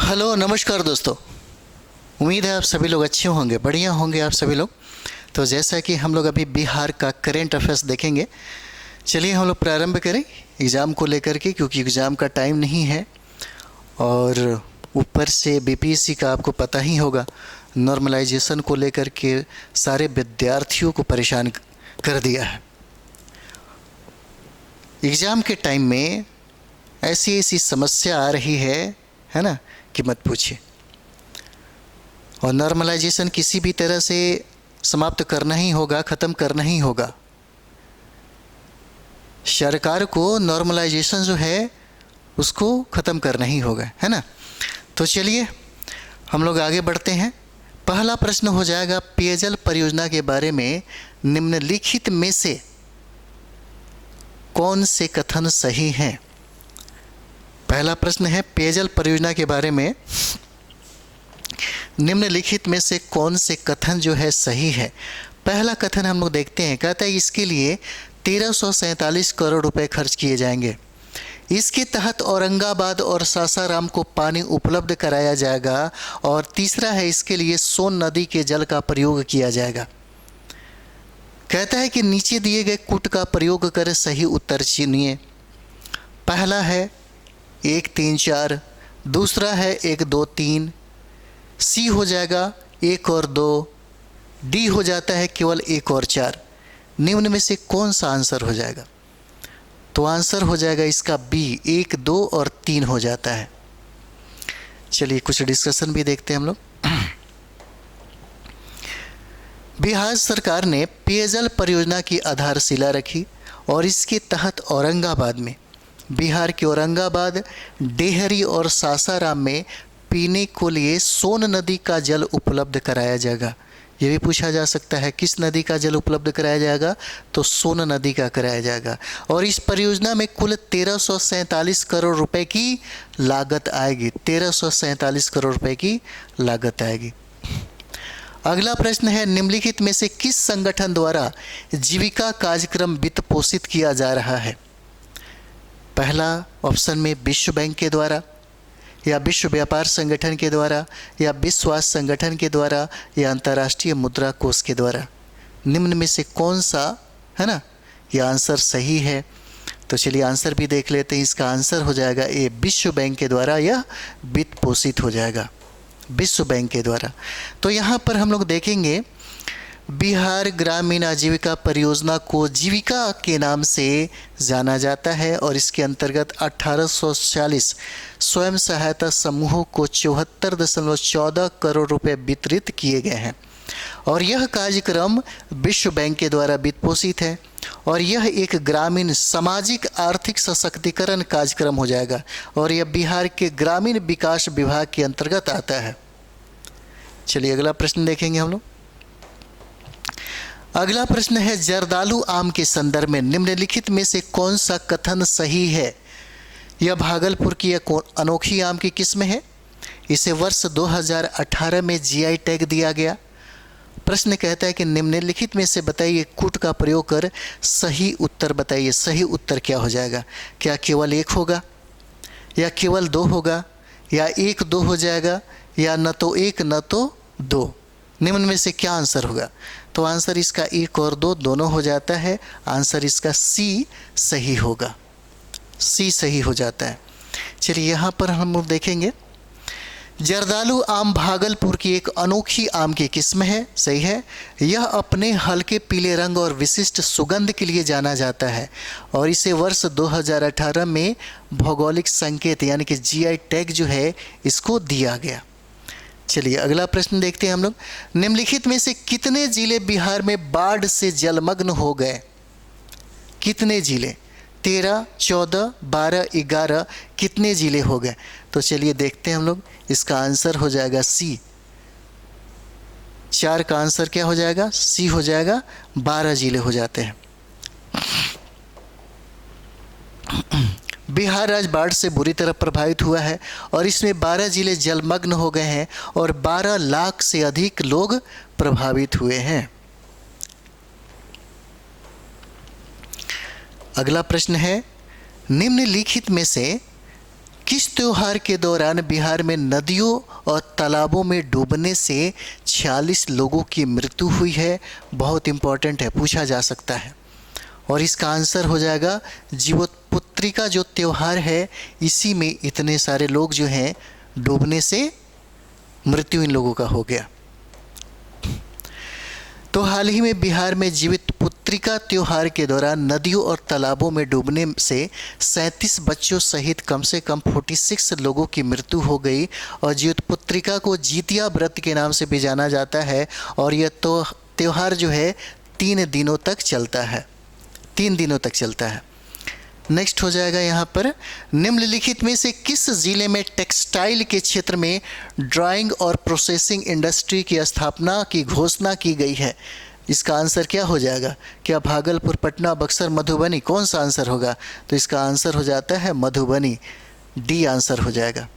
Hello नमस्कार दोस्तों। उम्मीद है आप सभी लोग अच्छे होंगे, बढ़िया होंगे आप सभी लोग। तो जैसा कि हम लोग अभी बिहार का करेंट अफेयर्स देखेंगे, चलिए हम लोग प्रारंभ करें एग्ज़ाम को लेकर के, क्योंकि एग्ज़ाम का टाइम नहीं है और ऊपर से बीपीएससी का आपको पता ही होगा, नॉर्मलाइजेशन को लेकर के सारे विद्यार्थियों को परेशान कर दिया है। एग्ज़ाम के टाइम में ऐसी ऐसी समस्या आ रही है ना, कि मत पूछिए। और नॉर्मलाइजेशन किसी भी तरह से समाप्त करना ही होगा, ख़त्म करना ही होगा। सरकार को नॉर्मलाइजेशन जो है उसको ख़त्म करना ही होगा, है ना। तो चलिए हम लोग आगे बढ़ते हैं। पहला प्रश्न हो जाएगा, पेयजल परियोजना के बारे में निम्नलिखित में से कौन से कथन सही हैं। पहला प्रश्न है, पेयजल परियोजना के बारे में निम्नलिखित में से कौन से कथन जो है सही है। पहला कथन हम लोग देखते हैं, कहता है इसके लिए 1347 करोड़ रुपए खर्च किए जाएंगे। इसके तहत औरंगाबाद और सासाराम को पानी उपलब्ध कराया जाएगा। और तीसरा है, इसके लिए सोन नदी के जल का प्रयोग किया जाएगा। कहता है कि नीचे दिए गए कूट का प्रयोग कर सही उत्तर चुनिए। पहला है 1 3 4, दूसरा है 1 2 3, सी हो जाएगा 1 और 2, डी हो जाता है केवल 1 और 4। निम्न में से कौन सा आंसर हो जाएगा? तो आंसर हो जाएगा इसका बी, 1 2 और 3 हो जाता है। चलिए कुछ डिस्कशन भी देखते हैं हम लोग। बिहार सरकार ने पेयजल परियोजना की आधारशिला रखी और इसके तहत औरंगाबाद में, बिहार के औरंगाबाद, डेहरी और सासाराम में पीने को लिए सोन नदी का जल उपलब्ध कराया जाएगा। ये भी पूछा जा सकता है, किस नदी का जल उपलब्ध कराया जाएगा? तो सोन नदी का कराया जाएगा। और इस परियोजना में कुल 1347 करोड़ रुपए की लागत आएगी। 1347 करोड़ रुपए की लागत आएगी। अगला प्रश्न है, निम्नलिखित में से किस संगठन द्वारा जीविका कार्यक्रम वित्त पोषित किया जा रहा है? पहला ऑप्शन में विश्व बैंक के द्वारा, या विश्व व्यापार संगठन के द्वारा, या विश्व स्वास्थ्य संगठन के द्वारा, या अंतर्राष्ट्रीय मुद्रा कोष के द्वारा। निम्न में से कौन सा है ना यह आंसर सही है? तो चलिए आंसर भी देख लेते हैं। इसका आंसर हो जाएगा ए, विश्व बैंक के द्वारा यह वित्त पोषित हो जाएगा, विश्व बैंक के द्वारा। तो यहाँ पर हम लोग देखेंगे, बिहार ग्रामीण आजीविका परियोजना को जीविका के नाम से जाना जाता है और इसके अंतर्गत 1840 स्वयं सहायता समूहों को 74.14 करोड़ रुपए वितरित किए गए हैं। और यह कार्यक्रम विश्व बैंक के द्वारा वित्त पोषित है और यह एक ग्रामीण सामाजिक आर्थिक सशक्तिकरण कार्यक्रम हो जाएगा और यह बिहार के ग्रामीण विकास विभाग के अंतर्गत आता है। चलिए अगला प्रश्न देखेंगे हम लोग। अगला प्रश्न है, जर्दालू आम के संदर्भ में निम्नलिखित में से कौन सा कथन सही है? यह भागलपुर की एक अनोखी आम की किस्म है। इसे वर्ष 2018 में जीआई टैग दिया गया। प्रश्न कहता है कि निम्नलिखित में से बताइए, कूट का प्रयोग कर सही उत्तर बताइए। सही उत्तर क्या हो जाएगा? क्या केवल 1 होगा, या केवल 2 होगा, या 1 2 हो जाएगा, या न तो 1 न तो 2? निम्न में से क्या आंसर होगा? तो आंसर इसका 1 और 2 दोनों हो जाता है। आंसर इसका सी सही होगा, सी सही हो जाता है। चलिए यहाँ पर हम लोग देखेंगे, जर्दालू आम भागलपुर की एक अनोखी आम की किस्म है। सही है। यह अपने हल्के पीले रंग और विशिष्ट सुगंध के लिए जाना जाता है और इसे वर्ष 2018 में भौगोलिक संकेत यानी कि जीआई टैग जो है इसको दिया गया। चलिए अगला प्रश्न देखते हैं हम लोग। निम्नलिखित में से कितने जिले बिहार में बाढ़ से जलमग्न हो गए? कितने जिले? 13, 14, 12, 11, कितने जिले हो गए? तो चलिए देखते हैं हम लोग। इसका आंसर हो जाएगा सी। 4 का आंसर क्या हो जाएगा? सी हो जाएगा। 12 जिले हो जाते हैं। बिहार राज्य बाढ़ से बुरी तरह प्रभावित हुआ है और इसमें 12 जिले जलमग्न हो गए हैं और 12 लाख से अधिक लोग प्रभावित हुए हैं। अगला प्रश्न है, निम्नलिखित में से किस त्योहार के दौरान बिहार में नदियों और तालाबों में डूबने से 46 लोगों की मृत्यु हुई है? बहुत इम्पोर्टेंट है, पूछा जा सकता है। और इसका आंसर हो जाएगा जीवोत्पुत्री का जो त्यौहार है, इसी में इतने सारे लोग जो हैं डूबने से मृत्यु इन लोगों का हो गया। तो हाल ही में बिहार में जीवितपुत्रिका त्योहार के दौरान नदियों और तालाबों में डूबने से 37 बच्चों सहित कम से कम 46 लोगों की मृत्यु हो गई। और जीवितपुत्रिका को जीतिया व्रत के नाम से भी जाना जाता है और यह तो त्योहार जो है 3 दिनों तक चलता है, 3 दिनों तक चलता है। नेक्स्ट हो जाएगा यहाँ पर, निम्नलिखित में से किस जिले में टेक्सटाइल के क्षेत्र में ड्राइंग और प्रोसेसिंग इंडस्ट्री की स्थापना की घोषणा की गई है? इसका आंसर क्या हो जाएगा? क्या भागलपुर, पटना, बक्सर, मधुबनी? कौन सा आंसर होगा? तो इसका आंसर हो जाता है मधुबनी, डी आंसर हो जाएगा।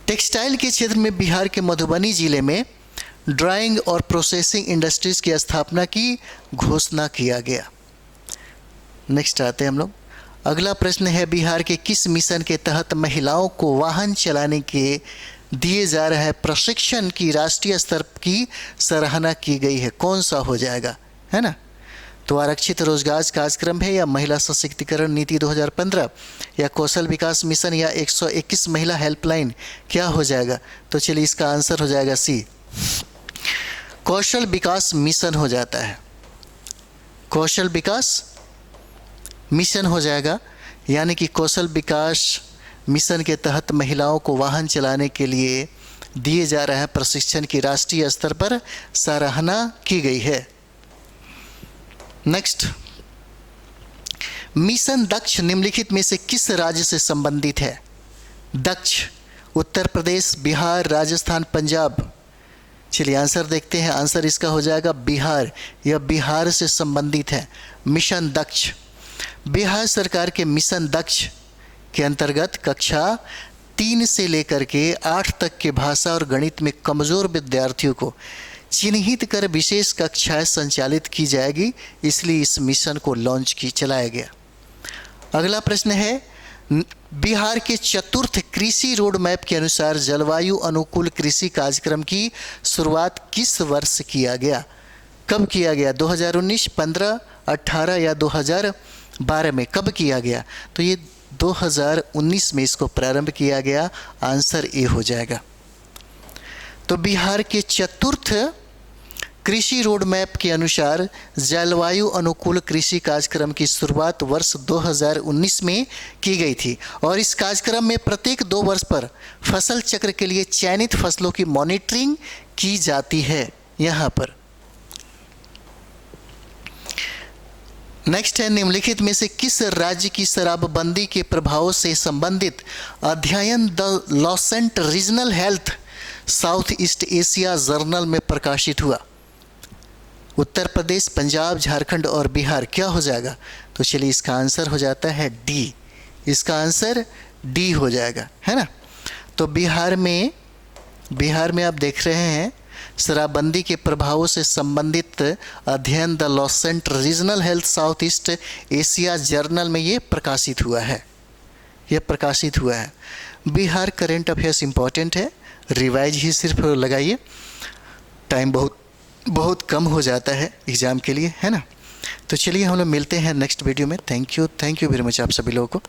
टेक्सटाइल के क्षेत्र में बिहार के मधुबनी जिले में ड्राइंग और प्रोसेसिंग इंडस्ट्रीज की स्थापना की घोषणा किया गया। नेक्स्ट आते हैं हम लोग। अगला प्रश्न है, बिहार के किस मिशन के तहत महिलाओं को वाहन चलाने के दिए जा रहे प्रशिक्षण की राष्ट्रीय स्तर की सराहना की गई है? कौन सा हो जाएगा, है ना? तो आरक्षित रोजगार कार्यक्रम है, या महिला सशक्तिकरण नीति 2015, या कौशल विकास मिशन, या 121 महिला हेल्पलाइन? क्या हो जाएगा? तो चलिए इसका आंसर हो जाएगा सी, कौशल विकास मिशन हो जाता है। कौशल विकास मिशन हो जाएगा, यानी कि कौशल विकास मिशन के तहत महिलाओं को वाहन चलाने के लिए दिए जा रहे प्रशिक्षण की राष्ट्रीय स्तर पर सराहना की गई है। नेक्स्ट, मिशन दक्ष निम्नलिखित में से किस राज्य से संबंधित है? दक्ष उत्तर प्रदेश, बिहार, राजस्थान, पंजाब? चलिए आंसर देखते हैं। आंसर इसका हो जाएगा बिहार, यह बिहार से संबंधित है। मिशन दक्ष, बिहार सरकार के मिशन दक्ष के अंतर्गत कक्षा 3 से लेकर के 8 तक के भाषा और गणित में कमज़ोर विद्यार्थियों को चिन्हित कर विशेष कक्षाएं संचालित की जाएगी, इसलिए इस मिशन को चलाया गया। अगला प्रश्न है, बिहार के चतुर्थ कृषि रोड मैप के अनुसार जलवायु अनुकूल कृषि कार्यक्रम की शुरुआत किस वर्ष किया गया? कब किया गया? 2019, 15, 18 या 2012 में? कब किया गया? तो ये 2019 में इसको प्रारंभ किया गया। आंसर ए हो जाएगा। तो बिहार के चतुर्थ कृषि रोड मैप के अनुसार जलवायु अनुकूल कृषि कार्यक्रम की शुरुआत वर्ष 2019 में की गई थी और इस कार्यक्रम में प्रत्येक 2 वर्ष पर फसल चक्र के लिए चयनित फसलों की मॉनिटरिंग की जाती है यहाँ पर। नेक्स्ट है, निम्नलिखित में से किस राज्य की शराबबंदी के प्रभावों से संबंधित अध्ययन the Lancet regional health south east Asia journal में प्रकाशित हुआ? उत्तर प्रदेश, पंजाब, झारखंड और बिहार? क्या हो जाएगा? तो चलिए इसका आंसर हो जाता है डी। इसका आंसर डी हो जाएगा, है ना? तो बिहार में आप देख रहे हैं शराबबंदी के प्रभावों से संबंधित अध्ययन the Lancet regional health south east Asia journal में ये प्रकाशित हुआ है। बिहार करेंट अफेयर्स इंपॉर्टेंट है, रिवाइज ही सिर्फ लगाइए, टाइम बहुत कम हो जाता है एग्ज़ाम के लिए, है ना? तो चलिए हम लोग मिलते हैं नेक्स्ट वीडियो में। थैंक यू वेरी मच आप सभी लोगों को।